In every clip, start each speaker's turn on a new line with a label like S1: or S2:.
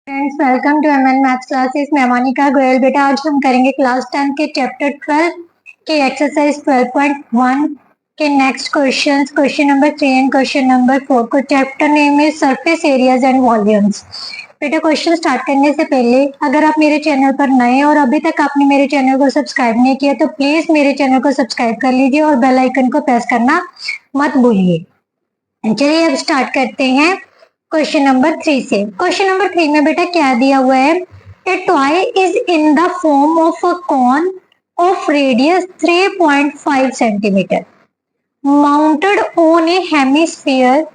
S1: Friends, welcome to MN maths classes. मैं मोनिका गोयल। बेटा आज हम करेंगे क्लास 10 के चैप्टर 12 के एक्सरसाइज 12.1 के next questions, question number 3 and question number 4 को। चैप्टर नेम है सरफेस एरियाज एंड वॉल्यूम्स। बेटा क्वेश्चन स्टार्ट करने से पहले अगर आप मेरे चैनल पर नए हैं और अभी तक आपने मेरे चैनल को सब्सक्राइब नहीं किया तो प्लीज मेरे चैनल को सब्सक्राइब कर लीजिए और बेल आइकन को प्रेस करना मत भूलिए। चलिए अब स्टार्ट करते हैं क्वेश्चन नंबर 3 से। क्वेश्चन नंबर 3 में बेटा क्या दिया हुआ है? A toy is in the form of a cone of radius 3.5 centimetre mounted on a hemisphere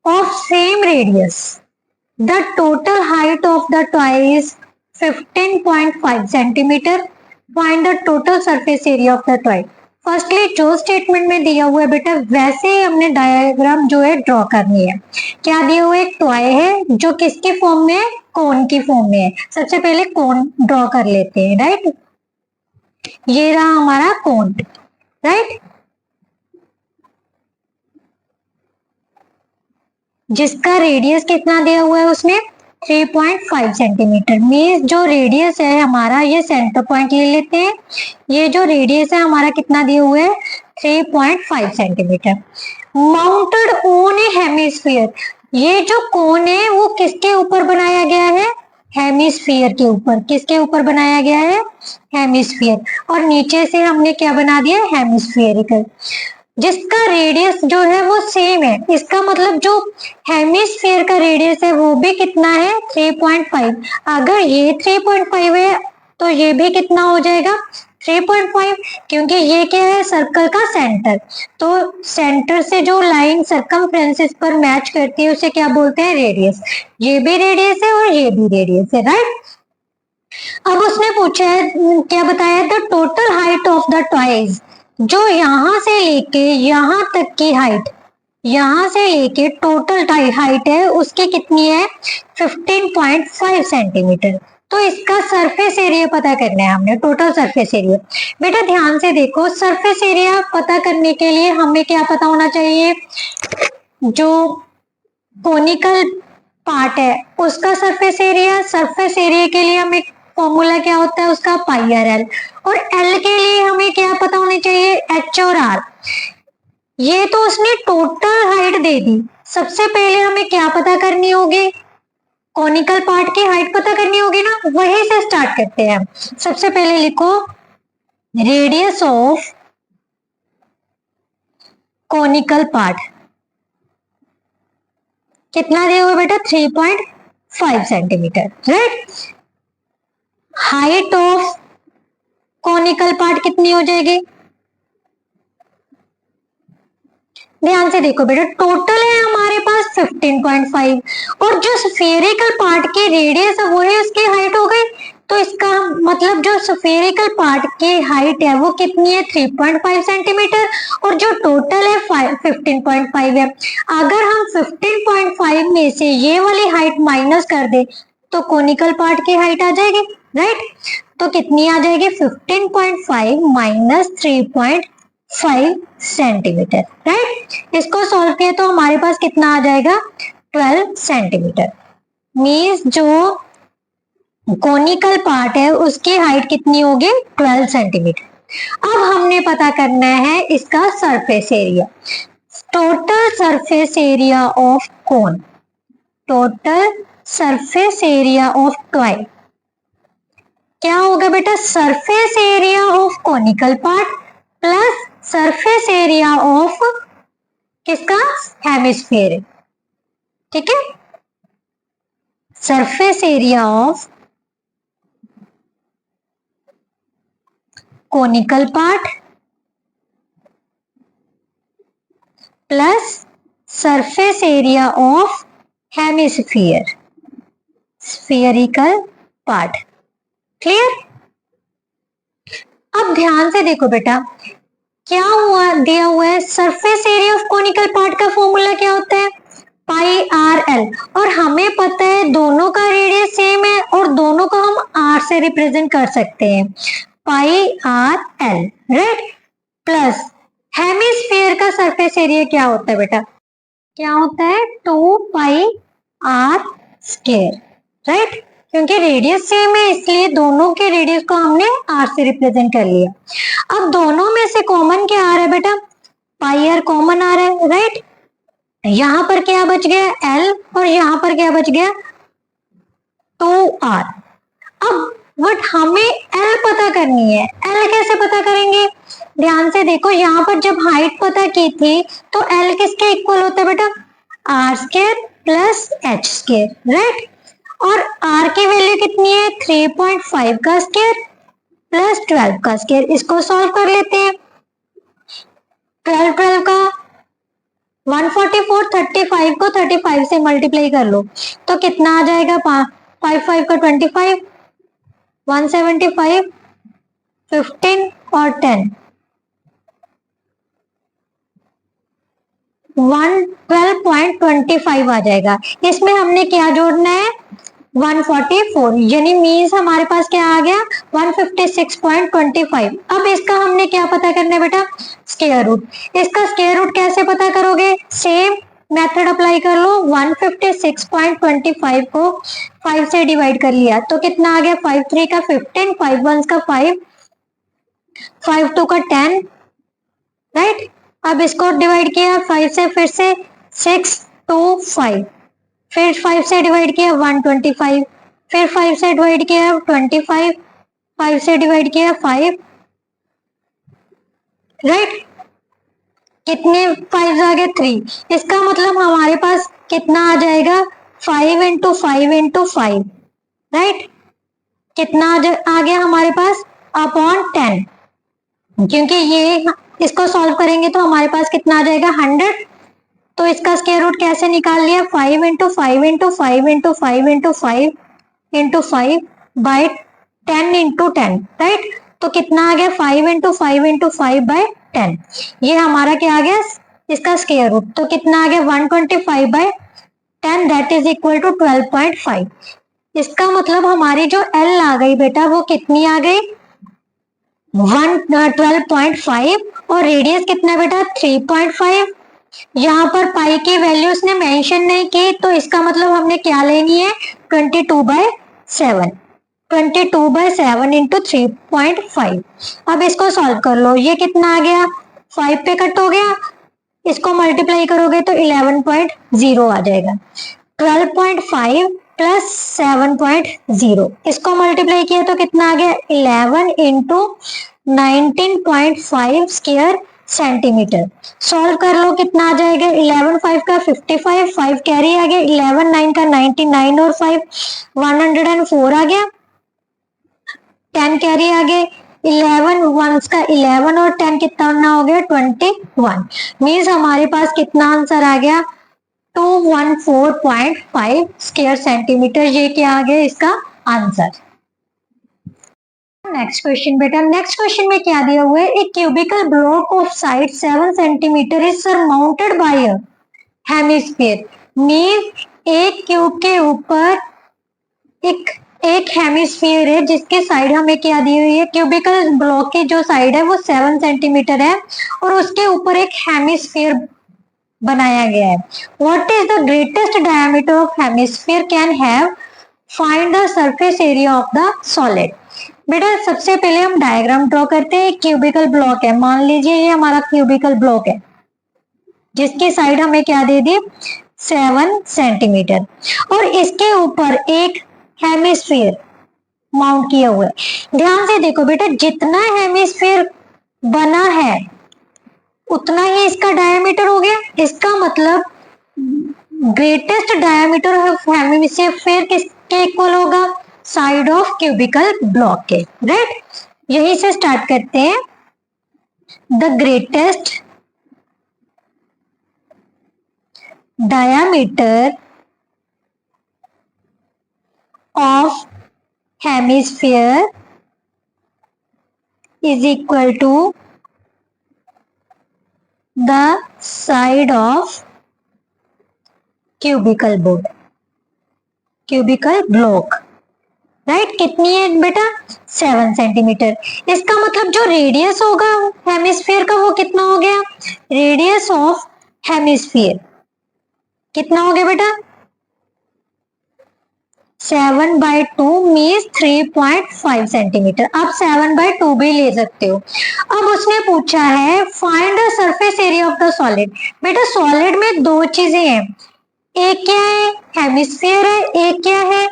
S1: of same radius. The total height of the toy is 15.5 centimeter. Find the total surface area of the toy. Firstly जो statement में दिया हुआ है बेटा वैसे ही हमने diagram जो है ड्रॉ करनी है। क्या दिया हुआ है? एक टॉय है जो किसके फॉर्म में है? कोन की फॉर्म में है। सबसे पहले कोन ड्रॉ कर लेते हैं, राइट। ये रहा हमारा कोन, राइट, जिसका रेडियस कितना दिया हुआ है उसमें 3.5 सेंटीमीटर। मीन्स जो रेडियस है हमारा, ये सेंटर पॉइंट ले लेते हैं। ये जो रेडियस है हमारा कितना दिया हुआ है? 3.5 centimetre. Mounted on a hemisphere, ये जो कोन है वो किसके ऊपर बनाया गया है? हेमिस्फीयर के ऊपर। किसके ऊपर बनाया गया है? हेमिस्फीयर। और नीचे से हमने क्या बना दिया? हेमिस्फीयरिकल, जिसका रेडियस जो है वो सेम है। इसका मतलब जो हेमिस्फीयर का रेडियस है वो भी कितना है? 3.5। अगर ये 3.5 है तो ये भी कितना हो जाएगा? 3.5, क्योंकि ये क्या है? सर्कल का सेंटर। तो सेंटर से जो लाइन सर्कमफ्रेंसेस पर मैच करती है उसे क्या बोलते हैं? रेडियस। ये भी रेडियस है और ये भी रेडियस है, राइट। अब उसने पूछा है, क्या बताया? The total height of the toys, जो यहां से लेके यहां तक की हाइट, यहां से लेके टोटल हाइट है उसकी कितनी है? 15.5 सेंटीमीटर। तो इसका सरफेस एरिया पता करना है हमने, टोटल सरफेस एरिया। बेटा ध्यान से देखो, सरफेस एरिया पता करने के लिए हमें क्या पता होना चाहिए? जो कोनिकल पार्ट है उसका सरफेस एरिया। सरफेस एरिया के लिए हमें फॉर्मूला क्या होता है उसका? पाई आर एल। और एल के लिए हमें क्या पता होनी चाहिए? एच और आर। ये तो उसने टोटल हाइट दे दी। सबसे पहले हमें क्या पता करनी होगी? कॉनिकल पार्ट की हाइट पता करनी होगी ना। वहीं से स्टार्ट करते हैं। सबसे पहले लिखो रेडियस ऑफ कॉनिकल पार्ट कितना दिया हुआ बेटा? 3.5 centimetre, right. Height of conical part कितनी हो जाएगी? ध्यान से देखो बेटा, टोटल है हमारे पास 15.5 और जो स्फेरिकल पार्ट की रेडियस है वो है उसकी हाइट हो गई। तो इसका मतलब जो स्फेरिकल पार्ट की हाइट है वो कितनी है? 3.5 सेंटीमीटर और जो टोटल है 15.5 है। अगर हम 15.5 में से ये वाली हाइट माइनस कर दे तो कोनिकल पार्ट की हाइट आ जाएगी, राइट। तो कितनी आ जाएगी? 15.5 माइनस 3.5 सेंटीमीटर, राइट। इसको सॉल्व किया तो हमारे पास कितना आ जाएगा? 12 सेंटीमीटर। मीन्स जो कोनिकल पार्ट है उसकी हाइट कितनी होगी? 12 सेंटीमीटर। अब हमने पता करना है इसका surface area. Total surface area of cone, total surface area of toy क्या होगा बेटा? Surface area of conical part plus surface area of किसका? हेमिस्फीयर, ठीक है। Surface area of conical part plus surface area of hemisphere, spherical part. Clear? अब ध्यान से देखो बेटा, क्या हुआ? दिया हुआ है surface area of conical part का फॉर्मूला क्या होता है? पाई आर एल। और हमें पता है दोनों का रेडियस सेम है और दोनों को हम आर से रिप्रेजेंट कर सकते हैं, pi r l, right. Plus hemisphere का सरफेस एरिया क्या होता है बेटा? क्या होता है? 2 पाई आर स्क्वायर, राइट, क्योंकि रेडियस सेम है इसलिए दोनों के रेडियस को हमने r से रिप्रेजेंट कर लिया। अब दोनों में से कॉमन क्या आ रहा है बेटा, पाई आर कॉमन आ रहा है, राइट। यहाँ पर क्या बच गया l और यहाँ पर क्या बच गया 2r। अब बट हमें l पता करनी है, l कैसे पता करेंगे, ध्यान से देखो, यहाँ पर जब हाइट पता की थी तो l किसके इक्वल होता है बेटा, r square plus h square, right. और r की वैल्यू कितनी है 3.5 का स्क्वायर प्लस 12 का स्क्वायर, इसको सॉल्व कर लेते हैं। 12 का 144, 35 को 35 से मल्टीप्लाई कर लो तो कितना आ जाएगा, 5 का 25, 175, 15 और 10, 112.25 आ जाएगा। इसमें हमने क्या जोड़ना है 144, यानी मीन्स हमारे पास क्या आ गया 156.25। अब इसका हमने क्या पता करना है बेटा, स्क्वायर रूट। इसका स्क्वायर रूट कैसे पता करोगे, सेम मेथड अप्लाई कर लो। 156.25 को 5 से डिवाइड कर लिया तो कितना आ गया, 5 3 का 15, 5 1 का 5, 5 2 का 10, राइट। अब इसको डिवाइड किया 5 से, फिर से 6 2 5, फिर 5 से डिवाइड किया 125, फिर 5 से डिवाइड किया 25, 5 से डिवाइड किया 5, राइट। कितने 5 आ गए 3। इसका मतलब हमारे पास कितना आ जाएगा 5 इंटू 5 इंटू 5, राइट। कितना आ गया हमारे पास अपॉन 10, क्योंकि ये इसको सॉल्व करेंगे तो हमारे पास कितना आ जाएगा 100। तो इसका स्क्वायर रूट कैसे निकाल लिया, 5 into 5 into 5 into 5 into 5 into 5 by 10 into 10, right. तो कितना आ गया 5 इंटू 5 इंटू 5 बाई 10, ये हमारा क्या आ गया इसका स्क्वायर रूट। तो कितना आ गया 125 by 10, that is equal to 12.5। इसका मतलब हमारी जो L आ गई बेटा वो कितनी आ गई 12.5 और रेडियस कितना बेटा 3.5। यहाँ पर पाई की वैल्यू उसने मेंशन नहीं की तो इसका मतलब हमने क्या लेनी है 22/7, 22/7 इंटू 3.5। अब इसको सॉल्व कर लो, ये कितना आ गया 5 पे कट हो गया, इसको मल्टीप्लाई करोगे तो 11.0 आ जाएगा। 12.5 प्लस 7.0, इसको मल्टीप्लाई किया तो कितना आ गया 11 इंटू 19.5 स्क्वायर सेंटीमीटर। सॉल्व कर लो कितना आ जाएगा 11 5 का 55, 5 कैरी आ गया, 11 9 का 99 और 5 104 आ गया, 10 कैरी आ गए, 11 1 का 11 और 10 कितना हो गया 21। मीन्स हमारे पास कितना आंसर आ गया 214.5 स्क्वायर सेंटीमीटर, ये क्या आ गया इसका आंसर। नेक्स्ट क्वेश्चन बेटा, नेक्स्ट क्वेश्चन में क्या दिया हुआ है, एक cubical block of side 7 centimetre is surmounted bye a hemisphere. Means एक क्यूब के ऊपर एक हेमिस्फीयर है जिसके साइड हमें क्या दी हुई है, क्यूबिकल ब्लॉक की जो साइड है वो 7 सेंटीमीटर है और उसके ऊपर एक हेमिस्फीयर बनाया गया है। What is the greatest diameter of hemisphere can have, find the surface area of the solid. बेटा सबसे पहले हम डायग्राम ड्रॉ करते हैं। क्यूबिकल ब्लॉक है, मान लीजिए ये हमारा क्यूबिकल ब्लॉक है जिसकी साइड हमें क्या दे दी 7 सेंटीमीटर और इसके ऊपर एक हेमिस्फीयर माउंट किया हुआ है। ध्यान से देखो बेटा, जितना हेमिस्फीयर बना है उतना ही इसका डायमीटर हो गया। इसका मतलब ग्रेटेस्ट डायमीटर ऑफ हेमिस्फीयर किसके इक्वल होगा, साइड ऑफ क्यूबिकल ब्लॉक के, राइट। यही से स्टार्ट करते हैं। The greatest diameter of hemisphere is equal to the side of cubical board, cubical block, right. कितनी है बेटा 7 सेंटीमीटर। इसका मतलब जो रेडियस होगा हेमिस्फीयर का वो कितना हो गया, रेडियस ऑफ हेमिस्फीयर कितना हो गया बेटा 7/2 मीन्स 3.5 सेंटीमीटर। आप 7/2 भी ले सकते हो। अब उसने पूछा है find the surface area of the solid. बेटा सॉलिड में दो चीजें हैं, एक क्या है हेमिस्फीयर है, एक क्या है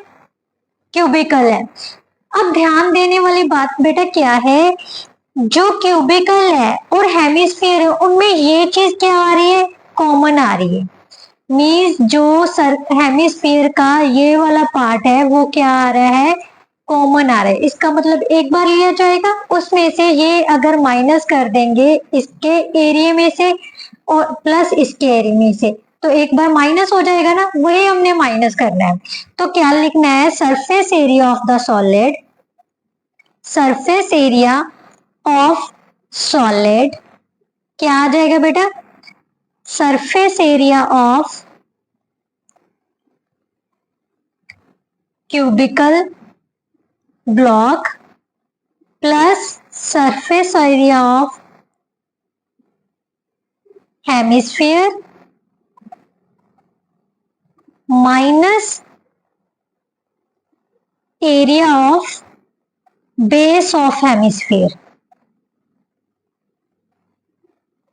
S1: क्यूबिकल है। अब ध्यान देने वाली बात बेटा क्या है, जो क्यूबिकल है और हेमिस्फीयर है उनमें ये चीज क्या आ रही है, कॉमन आ रही है। मीन्स जो हेमिस्फीयर का ये वाला पार्ट है वो क्या आ रहा है, कॉमन आ रहा है। इसका मतलब एक बार लिया जाएगा, उसमें से ये अगर माइनस कर देंगे इसके एरिया में से और प्लस इसके एरिया में से, तो एक बार माइनस हो जाएगा ना, वही हमने माइनस करना है। तो क्या लिखना है, surface area of the solid, surface area of solid क्या आ जाएगा बेटा, surface area of cubical block plus surface area of hemisphere minus area of base of hemisphere,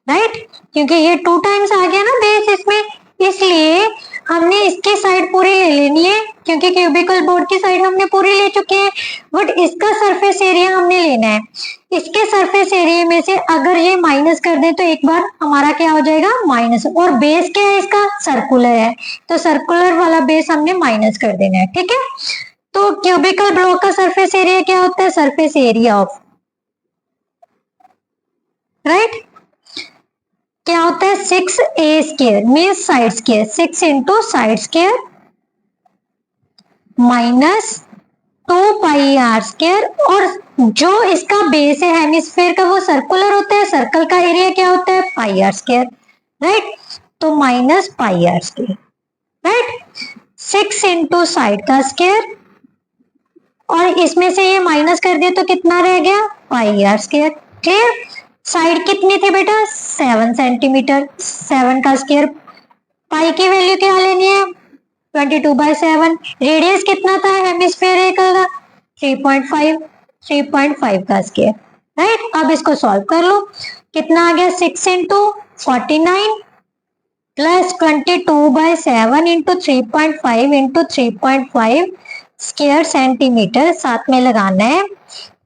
S1: right. क्योंकि ये 2 टाइम्स आ गया ना बेस इसमें, इसलिए हमने इसकी साइड पूरी ले लेनी है, क्योंकि क्यूबिकल बोर्ड की साइड हमने पूरी ले चुके हैं, बट इसका सरफेस एरिया हमने लेना है। इसके सरफेस एरिया में से अगर ये माइनस कर दें तो एक बार हमारा क्या हो जाएगा, माइनस। और बेस क्या है इसका, सर्कुलर है, तो सर्कुलर वाला बेस हमने माइनस कर देना है, ठीक है। तो क्यूबिकल ब्लॉक का सरफेस एरिया क्या होता है, सरफेस एरिया ऑफ, राइट, क्या होता है 6a square means side square, 6 into side square minus 2πr square. और जो इसका बेस है हेमिस्फीयर का वो सर्कुलर होता है, सर्कल का एरिया क्या होता है, πr स्क्वायर, राइट। तो minus πr square, right, 6 into side का स्क्वायर और इसमें से ये माइनस कर दिया तो कितना रह गया, πr स्क्वायर, क्लियर। साइड कितनी थी बेटा, 7 सेंटीमीटर, 7 का स्क्वायर, पाई की वैल्यू क्या लेनी है, 22/7। रेडियस कितना था हेमिस्फीयर का, 3.5 का स्क्वायर, राइट। अब इसको सॉल्व कर लो, कितना आ गया, 6 into 49 plus 22/7 into 3.5 into 3.5 square centimetre, साथ में लगाना है।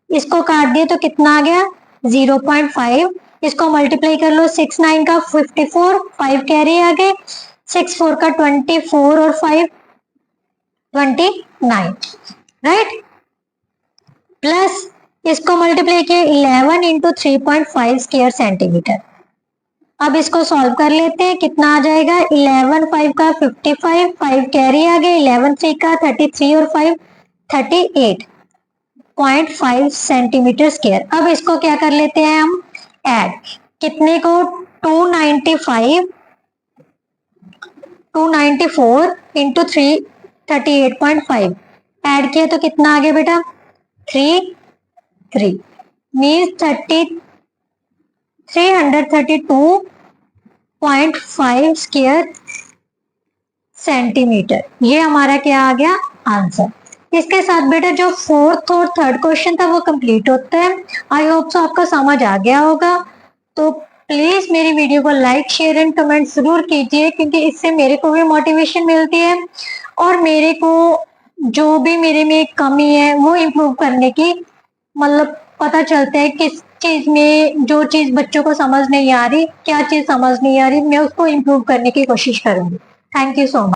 S1: इसको काट दिए तो कितना आ गया, 0.5। इसको मल्टीप्लाई कर लो, 6 9 का 54, 5 कैरी आ गए, 6 4 का 24 और 5 29, राइट। प्लस इसको मल्टीप्लाई किया 11 इंटू 3.5 स्क्वायर सेंटीमीटर। अब इसको सॉल्व कर लेते हैं, कितना आ जाएगा, 11 5 का 55, 5 कैरी आ गए, 11 3 का 33 और 5 38.5 सेंटीमीटर स्क्वायर। अब इसको क्या कर लेते हैं हम, ऐड, कितने को, 294 इंटू 3 38.5 ऐड किया तो कितना आ गया बेटा, 3 मीन्स 332.5 स्क्वायर सेंटीमीटर। ये हमारा क्या आ गया, आंसर। इसके साथ बेटा जो 4th और 3rd क्वेश्चन था वो कंप्लीट होता है। आई होप सो आपका समझ आ गया होगा। तो प्लीज मेरी वीडियो को लाइक शेयर एंड कमेंट जरूर कीजिए, क्योंकि इससे मेरे को भी मोटिवेशन मिलती है और मेरे को जो भी मेरे में कमी है वो इम्प्रूव करने की मतलब पता चलता है किस चीज में, जो चीज बच्चों को समझ नहीं आ रही, क्या चीज समझ नहीं आ रही, मैं उसको इम्प्रूव करने की कोशिश करूंगी। Thank you so much.